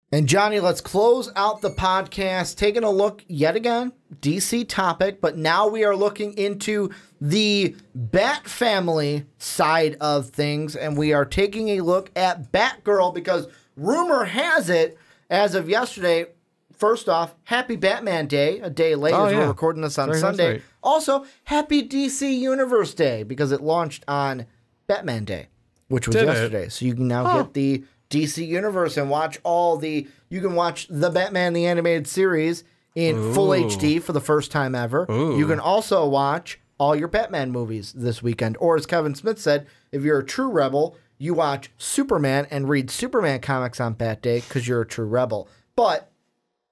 And Johnny, let's close out the podcast taking a look yet again, DC topic, but now we are looking into the Bat family side of things, and we are taking a look at Batgirl because rumor has it, as of yesterday, first off, happy Batman Day, a day late as we're recording this on Sunday. Right. Also, happy DC Universe Day because it launched on Batman Day, which was yesterday. So you can now get the DC Universe and watch you can watch the Batman the Animated Series in full HD for the first time ever. You can also watch all your Batman movies this weekend. Or as Kevin Smith said, if you're a true rebel, you watch Superman and read Superman comics on Bat Day because you're a true rebel. But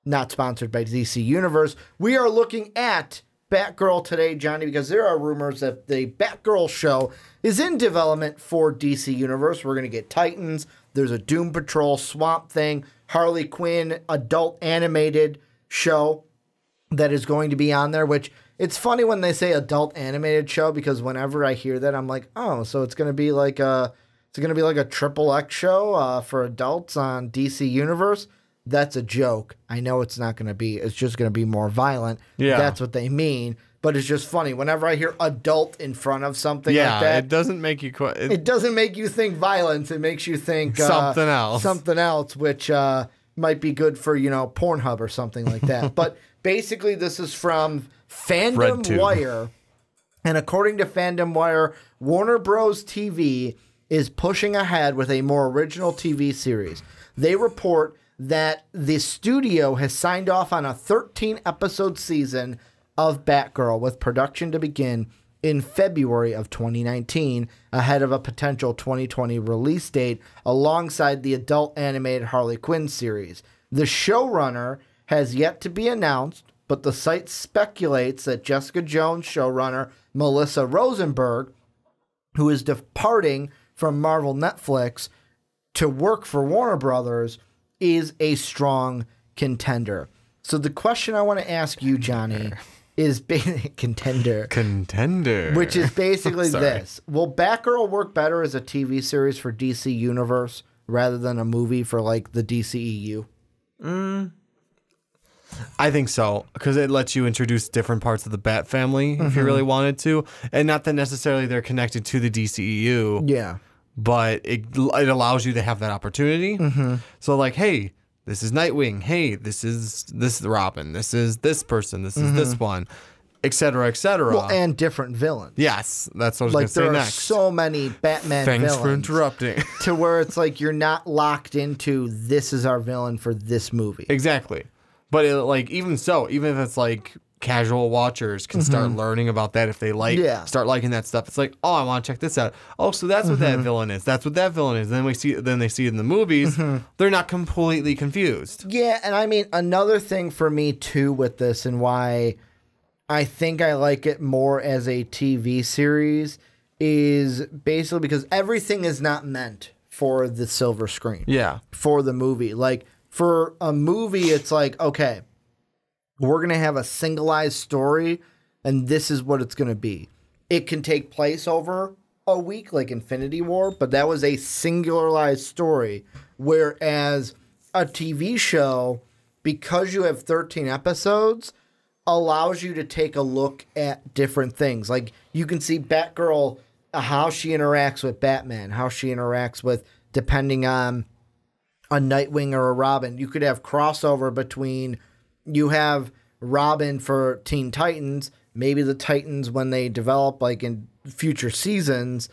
not sponsored by DC Universe. We are looking at Batgirl today, Johnny, because there are rumors that the Batgirl show is in development for DC Universe. We're going to get Titans. There's a Doom Patrol, Swamp Thing, Harley Quinn, adult animated show that is going to be on there, which it's funny when they say adult animated show because whenever I hear that, I'm like, oh, so it's going to be like a XXX show for adults on DC Universe. That's a joke. I know it's not going to be. It's just going to be more violent. Yeah. That's what they mean. But it's just funny. Whenever I hear adult in front of something like that. It doesn't make you... It doesn't make you think violence. It makes you think... something else. Something else, which might be good for, Pornhub or something like that. But basically, this is from Fandom Wire. And according to Fandom Wire, Warner Bros. TV is pushing ahead with a more original TV series. They report that the studio has signed off on a 13-episode season of Batgirl with production to begin in February of 2019 ahead of a potential 2020 release date alongside the adult animated Harley Quinn series. The showrunner has yet to be announced, but the site speculates that Jessica Jones showrunner Melissa Rosenberg, who is departing from Marvel Netflix to work for Warner Brothers, is a strong contender. So the question I want to ask you, Johnny, is contender, which is basically this: will Batgirl work better as a TV series for DC Universe rather than a movie for like the DCEU? I think so, because it lets you introduce different parts of the Bat family if you really wanted to, and not that necessarily they're connected to the DCEU. Yeah. But it allows you to have that opportunity. So like, hey, this is Nightwing. Hey, this is Robin. This is this person. This is this one, et cetera, et cetera. Well, and different villains. Yes, that's what I was going to say next. There are so many Batman villains. Thanks for interrupting. To where it's like you're not locked into this is our villain for this movie. Exactly. But even so, even if it's like casual watchers can start learning about that if they start liking that stuff. It's like, oh, I want to check this out. Oh, so that's what that villain is. That's what that villain is. Then they see it in the movies. They're not completely confused. Yeah, and I mean another thing for me too with this and why I think I like it more as a TV series is basically because everything is not meant for the silver screen. Yeah. For the movie. Like for a movie, it's like, okay, we're going to have a singleized story, and this is what it's going to be. It can take place over a week, like Infinity War, but that was a singularized story. Whereas a TV show, because you have 13 episodes, allows you to take a look at different things. Like, you can see Batgirl, how she interacts with Batman, how she interacts with, depending on a Nightwing or a Robin. You could have crossover between... You have Robin for Teen Titans. Maybe the Titans, when they develop, like in future seasons,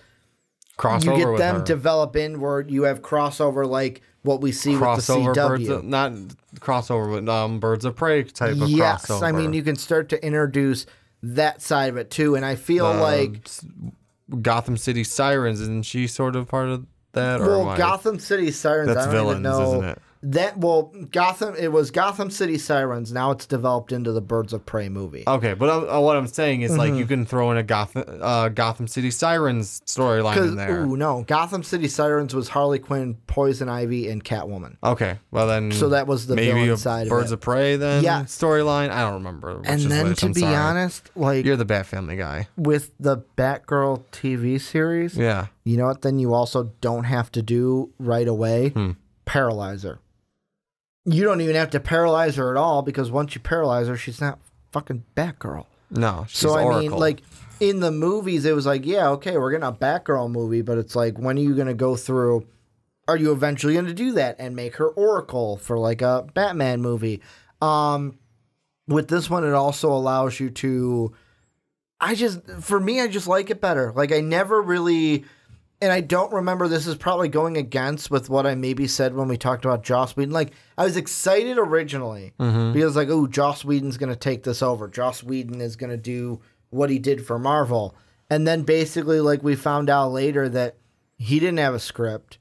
crossover you get them develop in where you have crossover, like what we see with the CW. Not crossover, but Birds of Prey type of crossover. Yes, I mean you can start to introduce that side of it too, and I feel like Gotham City Sirens, isn't she sort of part of that? Well, Gotham City Sirens, that's I don't villains, even know. Isn't it? It was Gotham City Sirens. Now it's developed into the Birds of Prey movie. Okay, but what I'm saying is like you can throw in a Gotham City Sirens storyline in there. Ooh, no. Gotham City Sirens was Harley Quinn, Poison Ivy, and Catwoman. Okay, well then... So that was the villain side of it. Birds of Prey then storyline? I don't remember. And then to be honest, like... You're the Bat Family guy. With the Batgirl TV series, yeah. You know what then you also don't have to do right away? Paralyzer. you don't even have to paralyze her at all, because once you paralyze her, she's not fucking Batgirl. No, she's so I Oracle. mean, like in the movies, it was like, yeah, okay, we're getting a Batgirl movie, but it's like, when are you going to go through? Are you eventually going to do that and make her Oracle for like a Batman movie? With this one, it also allows you to. For me, I just like it better. Like, I never really. And I don't remember, this is probably going against with what I maybe said when we talked about Joss Whedon. Like, I was excited originally because, like, oh, Joss Whedon's going to take this over. Joss Whedon is going to do what he did for Marvel. And then basically, like, we found out later that he didn't have a script.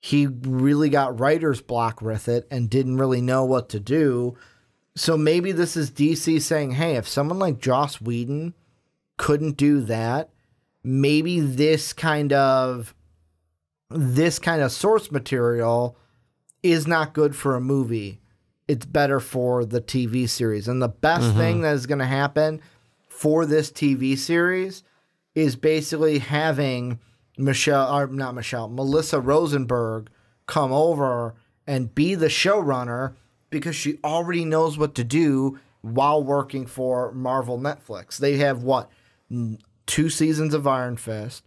He really got writer's block with it and didn't really know what to do. So maybe this is DC saying, hey, if someone like Joss Whedon couldn't do that, maybe this kind of source material is not good for a movie. It's better for the TV series. And the best thing that is going to happen for this TV series is basically having Melissa Rosenberg come over and be the showrunner, because she already knows what to do while working for Marvel Netflix. They have 2 seasons of Iron Fist.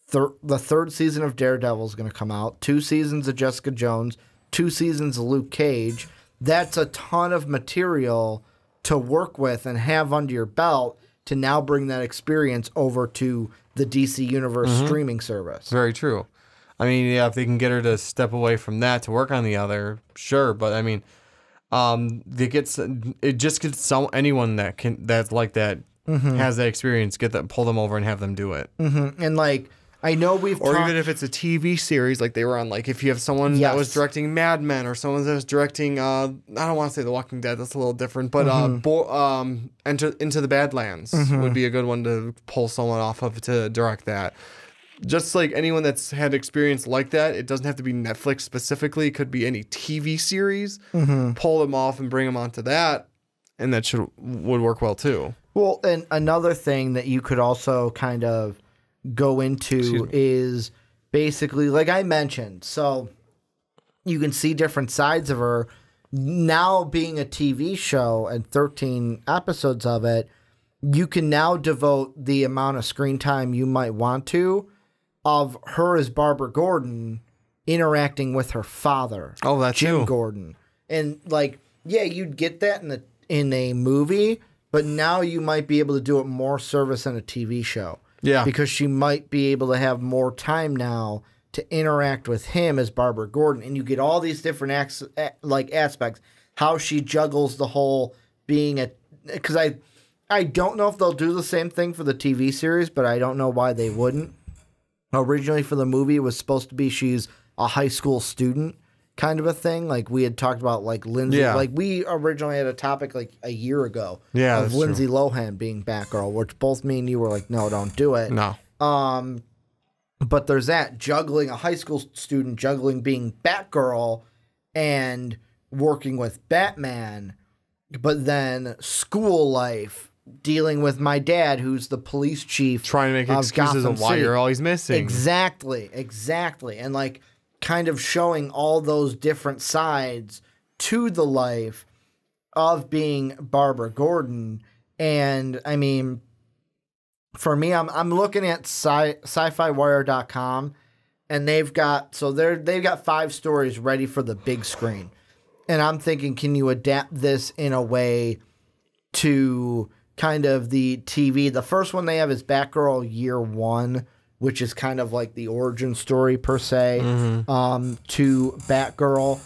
The 3rd season of Daredevil is going to come out. 2 seasons of Jessica Jones. 2 seasons of Luke Cage. That's a ton of material to work with and have under your belt to now bring that experience over to the DC Universe streaming service. Very true. I mean, yeah, if they can get her to step away from that to work on the other, sure. But I mean, it just gets anyone that's like that. Has that experience, pull them over and have them do it. And like, I know even if it's a TV series, like they were on, like if you have someone that was directing Mad Men, or someone that was directing, I don't want to say The Walking Dead, that's a little different, but Into the Badlands would be a good one to pull someone off of to direct that. Just like anyone that's had experience like that, it doesn't have to be Netflix specifically. It could be any TV series. Pull them off and bring them onto that, and that would work well too. Well, and another thing that you could also kind of go into is basically, like I mentioned, so you can see different sides of her. Now being a TV show and 13 episodes of it, you can now devote the amount of screen time you might want to of her as Barbara Gordon interacting with her father, Jim Gordon. And like, yeah, you'd get that in a movie, but now you might be able to do it more service in a TV show. Yeah. Because she might be able to have more time now to interact with him as Barbara Gordon. And you get all these different aspects. How she juggles the whole being a... Because I don't know if they'll do the same thing for the TV series, but I don't know why they wouldn't. Originally for the movie, it was supposed to be she's a high school student kind of a thing. Like we had talked about, like Lindsay. Yeah. Like we originally had a topic like a year ago of Lindsay Lohan being Batgirl, which both me and you were like, no, don't do it. No. But there's that juggling a high school student, juggling being Batgirl and working with Batman, but then school life, dealing with my dad, who's the police chief, trying to make excuses of why you're always missing. Exactly. And like kind of showing all those different sides to the life of being Barbara Gordon. And I mean, for me, I'm looking at sci-fiwire.com, and they've got 5 stories ready for the big screen. And I'm thinking, can you adapt this in a way to kind of the TV? The first one they have is Batgirl Year One, which is kind of like the origin story per se, to Batgirl,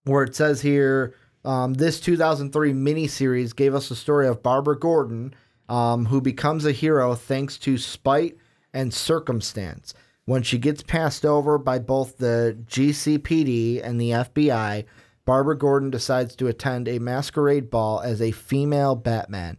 where it says here, this 2003 miniseries gave us the story of Barbara Gordon, who becomes a hero thanks to spite and circumstance. When she gets passed over by both the GCPD and the FBI, Barbara Gordon decides to attend a masquerade ball as a female Batman,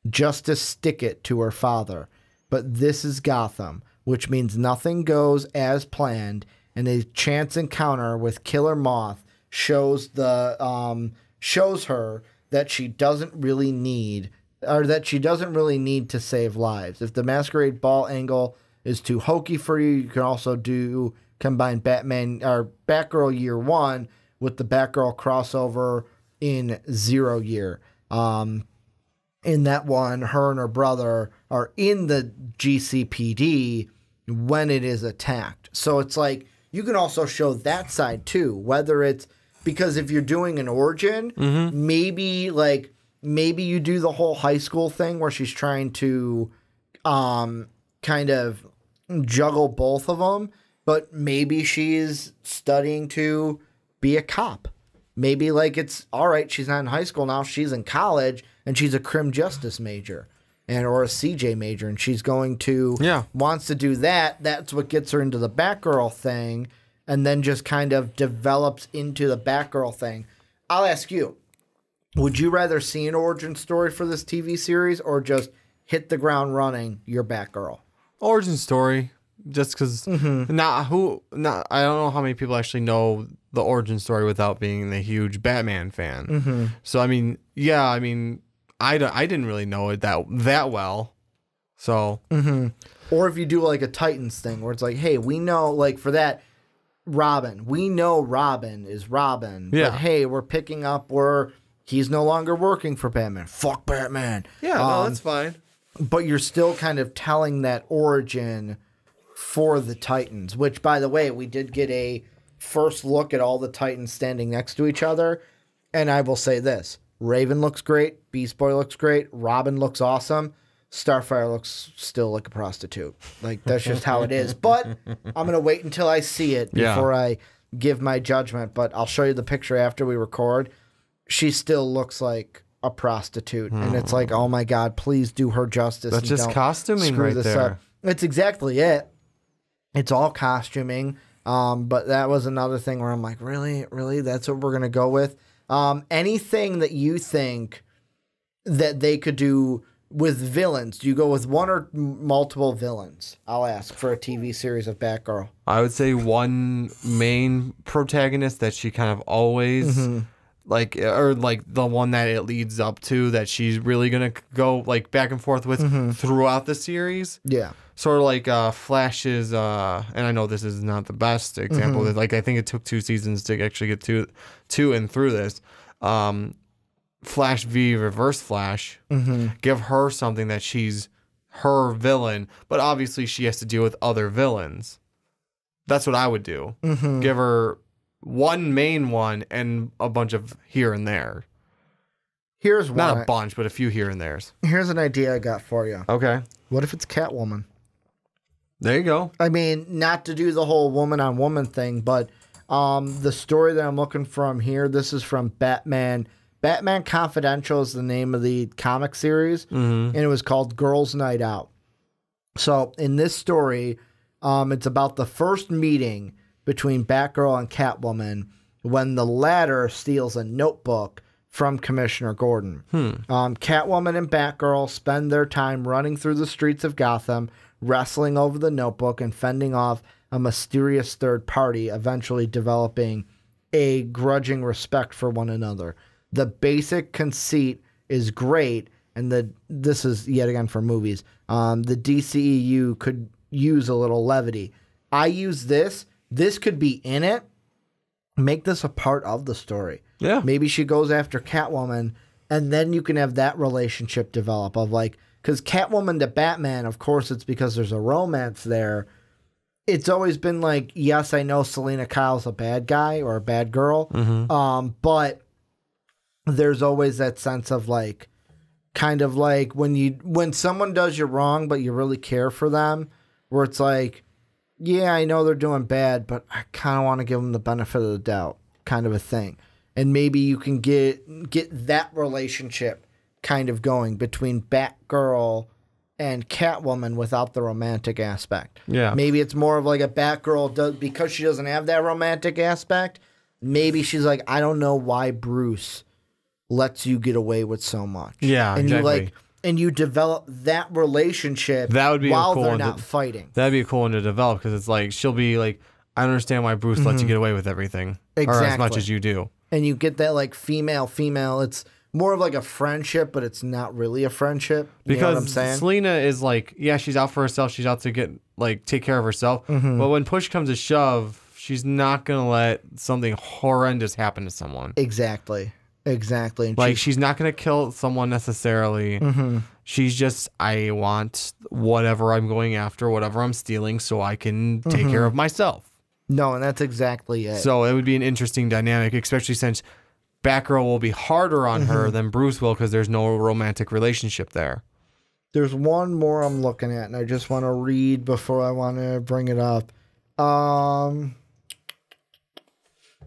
just to stick it to her father. But this is Gotham, which means nothing goes as planned, and a chance encounter with Killer Moth shows her that she doesn't really need to save lives. If the masquerade ball angle is too hokey for you, you can also combine Batman or Batgirl Year One with the Batgirl crossover in Zero Year. In that one, her and her brother are in the GCPD when it is attacked. So it's like you can also show that side too, whether it's because if you're doing an origin, maybe you do the whole high school thing where she's trying to kind of juggle both of them, but maybe she's studying to be a cop. Maybe like it's all right, she's not in high school now, she's in college and she's a crim justice major or a CJ major, and she's going to wants to do that. That's what gets her into the Batgirl thing, and then just kind of develops into the Batgirl thing. I'll ask you, would you rather see an origin story for this TV series or just hit the ground running, your Batgirl? Origin story. Just because I don't know how many people actually know the origin story without being a huge Batman fan. So I mean, I didn't really know it that well. So or if you do like a Titans thing where it's like, hey, we know like for that Robin, we know Robin is Robin, but hey, we're picking up where he's no longer working for Batman. Fuck Batman. Yeah, no, that's fine. But you're still kind of telling that origin for the Titans, which, by the way, we did get a first look at all the Titans standing next to each other. And I will say this. Raven looks great. Beast Boy looks great. Robin looks awesome. Starfire looks still like a prostitute. Like, that's just how it is. But I'm going to wait until I see it before I give my judgment. But I'll show you the picture after we record. She still looks like a prostitute. And it's like, oh, my God, please do her justice. That's just costuming right there. Up. That's exactly it. It's all costuming, but that was another thing where I'm like, really? That's what we're going to go with? Anything that you think that they could do with villains, do you go with one or multiple villains? I'll ask for a TV series of Batgirl. I would say one main protagonist that she kind of always... or the one that it leads up to that she's really going to go like back and forth with throughout the series. Yeah. Sort of like Flash's, and I know this is not the best example. Like I think it took 2 seasons to actually get two and through this. Flash v Reverse Flash. Give her something that she's her villain, but obviously she has to deal with other villains. That's what I would do. Give her one main one and a bunch of here and there. Here's one. Not a bunch, but a few here and there's. Here's an idea I got for you. Okay. What if it's Catwoman? There you go. I mean, not to do the whole woman-on-woman thing, but the story that I'm looking from here, this is from Batman. Batman Confidential is the name of the comic series, and it was called Girls' Night Out. So in this story, it's about the first meeting between Batgirl and Catwoman when the latter steals a notebook from Commissioner Gordon. Catwoman and Batgirl spend their time running through the streets of Gotham, wrestling over the notebook and fending off a mysterious third party, eventually developing a grudging respect for one another. The basic conceit is great, and this is yet again for movies. The DCEU could use a little levity. I use this. This could be in it. Make this a part of the story. Yeah. Maybe she goes after Catwoman, and then you can have that relationship develop of like, because Catwoman to Batman, of course, it's because there's a romance there. It's always been like, yes, I know Selena Kyle's a bad guy or a bad girl, but there's always that sense of like, kind of like when someone does you wrong, but you really care for them, where it's like, yeah, I know they're doing bad, but I kind of want to give them the benefit of the doubt, kind of a thing. And maybe you can get that relationship kind of going between Batgirl and Catwoman without the romantic aspect. Yeah. Maybe it's more of like a Batgirl because she doesn't have that romantic aspect. Maybe she's like, I don't know why Bruce lets you get away with so much. Yeah, and exactly. You develop that relationship that would be while cool they're not fighting. That'd be a cool one to develop because it's like she'll be like, I don't understand why Bruce lets you get away with everything. Exactly. Or as much as you do. And you get that like female. It's more of like a friendship, but it's not really a friendship. Because you know what I'm saying? Selena is like, yeah, she's out for herself. She's out to take care of herself. But when push comes to shove, She's not going to let something horrendous happen to someone. Exactly. And like, she's not going to kill someone necessarily. She's just, I want whatever I'm going after, whatever I'm stealing, so I can take care of myself. No, and that's exactly it. So it would be an interesting dynamic, especially since Batgirl will be harder on her than Bruce will because there's no romantic relationship there. There's one more I'm looking at, and I just want to read before I want to bring it up.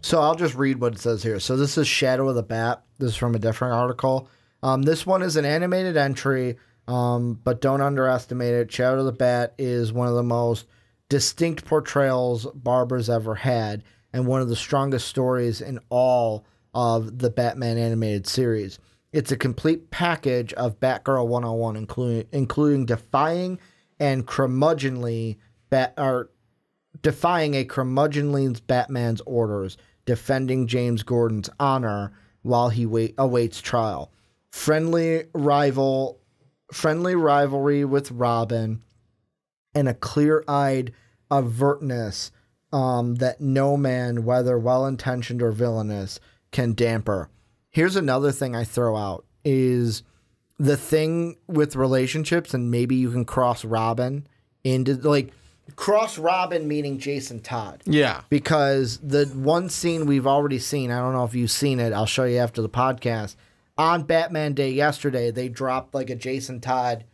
So I'll just read what it says here. So this is Shadow of the Bat. This is from a different article. This one is an animated entry, but don't underestimate it. Shadow of the Bat is one of the most distinct portrayals Barbara's ever had, and one of the strongest stories in all of the Batman animated series. It's a complete package of Batgirl 101, including defying a curmudgeonly Batman's orders, defending James Gordon's honor while he awaits trial, friendly rivalry with Robin, and a clear-eyed avertness that no man, whether well-intentioned or villainous, can damper. Here's another thing I throw out is the thing with relationships, and maybe you can cross Robin into, like, cross Robin meaning Jason Todd. Yeah. Because the one scene we've already seen, I don't know if you've seen it, I'll show you after the podcast. On Batman Day yesterday, they dropped like a Jason Todd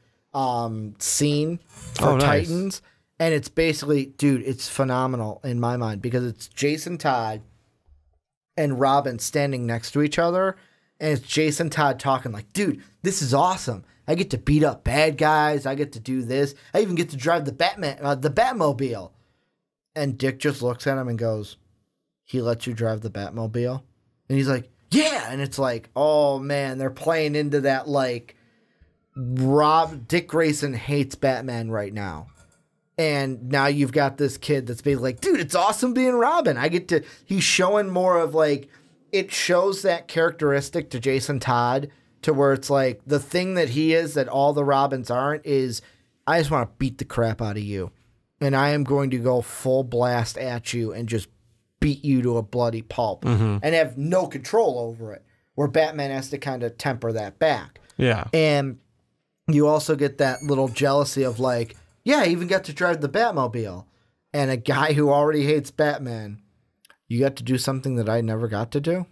scene for Titans. And it's basically, dude, it's phenomenal in my mind because it's Jason Todd and Robin standing next to each other. And it's Jason Todd talking like, dude, this is awesome. I get to beat up bad guys. I get to do this. I even get to drive the Batmobile. And Dick just looks at him and goes, he lets you drive the Batmobile? And he's like, yeah. And it's like, oh, man, they're playing into that, like, Dick Grayson hates Batman right now. And now you've got this kid that's basically like, dude, it's awesome being Robin. He's showing more of, like, it shows that characteristic to Jason Todd to where it's like the thing that he is that all the Robins aren't is I just want to beat the crap out of you. And I am going to go full blast at you and just beat you to a bloody pulp and have no control over it, where Batman has to kind of temper that back. Yeah. And you also get that little jealousy of like, yeah, I even got to drive the Batmobile. And a guy who already hates Batman, you got to do something that I never got to do.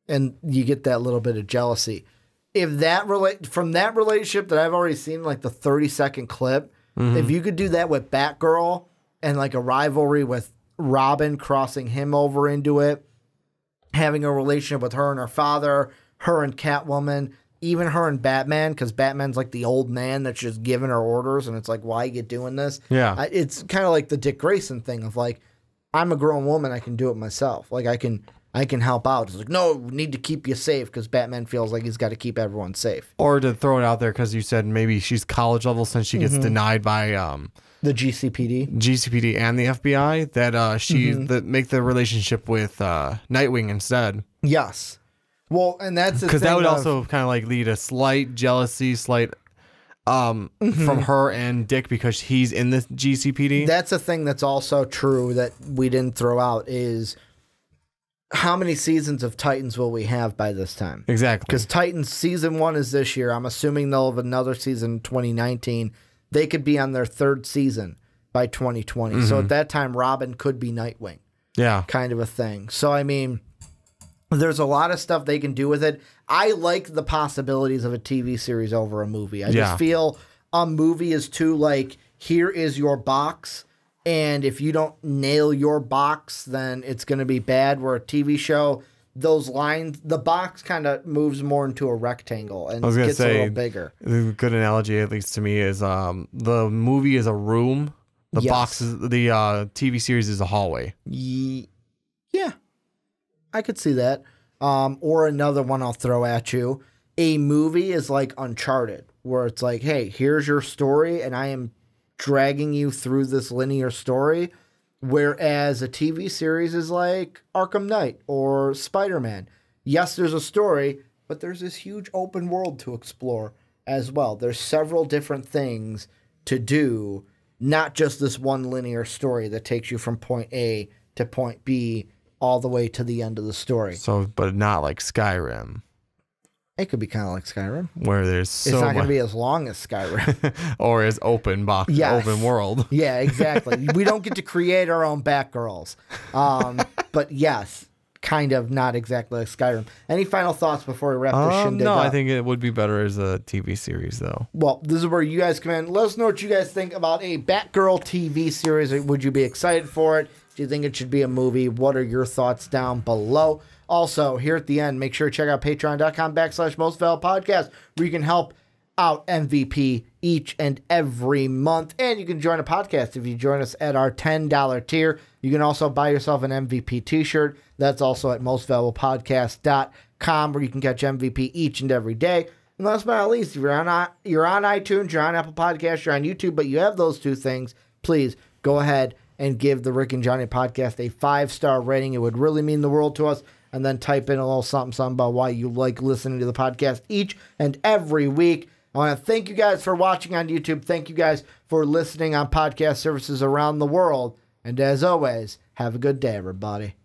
And you get that little bit of jealousy. If that from that relationship that I've already seen, like the 30-second clip, if you could do that with Batgirl and like a rivalry with Robin crossing him over into it, having a relationship with her and her father, her and Catwoman, even her and Batman, because Batman's like the old man that's just giving her orders, and it's like, why are you doing this? Yeah. It's kind of like the Dick Grayson thing of like, I'm a grown woman, I can do it myself. Like I can help out. It's like, no, we need to keep you safe because Batman feels like he's got to keep everyone safe. Or to throw it out there because you said maybe she's college level since she gets denied by the GCPD and the FBI that that make the relationship with Nightwing instead. Yes. Well, and that's because that would also kind of like lead a slight jealousy, from her and Dick because he's in the GCPD. That's a thing that's also true that we didn't throw out is how many seasons of Titans will we have by this time? Exactly. Because Titans season 1 is this year. I'm assuming they'll have another season in 2019. They could be on their 3rd season by 2020. So at that time, Robin could be Nightwing. Yeah. Kind of a thing. So, I mean, there's a lot of stuff they can do with it. I like the possibilities of a TV series over a movie. I just feel a movie is too, like, here is your box. And if you don't nail your box, then it's going to be bad. Where a TV show, those lines, the box kind of moves more into a rectangle and gets a little bigger. A good analogy, at least to me, is the movie is a room. The box is the TV series is a hallway. Yeah, I could see that. Or another one I'll throw at you. A movie is like Uncharted, where it's like, hey, here's your story, and I am dragging you through this linear story, whereas a TV series is like Arkham Knight or Spider-Man. Yes, there's a story, but there's this huge open world to explore as well. There's several different things to do, not just this one linear story that takes you from point A to point B all the way to the end of the story. So, but not like Skyrim. It could be kind of like Skyrim, where there's so it's not going to be as long as Skyrim, or as open world. Yeah, exactly. We don't get to create our own Batgirls, but yes, kind of not exactly like Skyrim. Any final thoughts before we wrap this shindig no, up? I think it would be better as a TV series, though. Well, this is where you guys come in. Let us know what you guys think about a Batgirl TV series. Would you be excited for it? Do you think it should be a movie? What are your thoughts down below? Also, here at the end, make sure to check out patreon.com/mostvaluablepodcast, where you can help out MVP each and every month. And you can join a podcast if you join us at our $10 tier. You can also buy yourself an MVP t-shirt. That's also at mostvaluablepodcast.com, where you can catch MVP each and every day. And last but not least, if you're on iTunes, you're on Apple Podcasts, you're on YouTube, but you have those two things, please go ahead and give the Rick and Johnny podcast a 5-star rating. It would really mean the world to us. And then type in a little something about why you like listening to the podcast each and every week. I want to thank you guys for watching on YouTube. Thank you guys for listening on podcast services around the world. And as always, have a good day, everybody.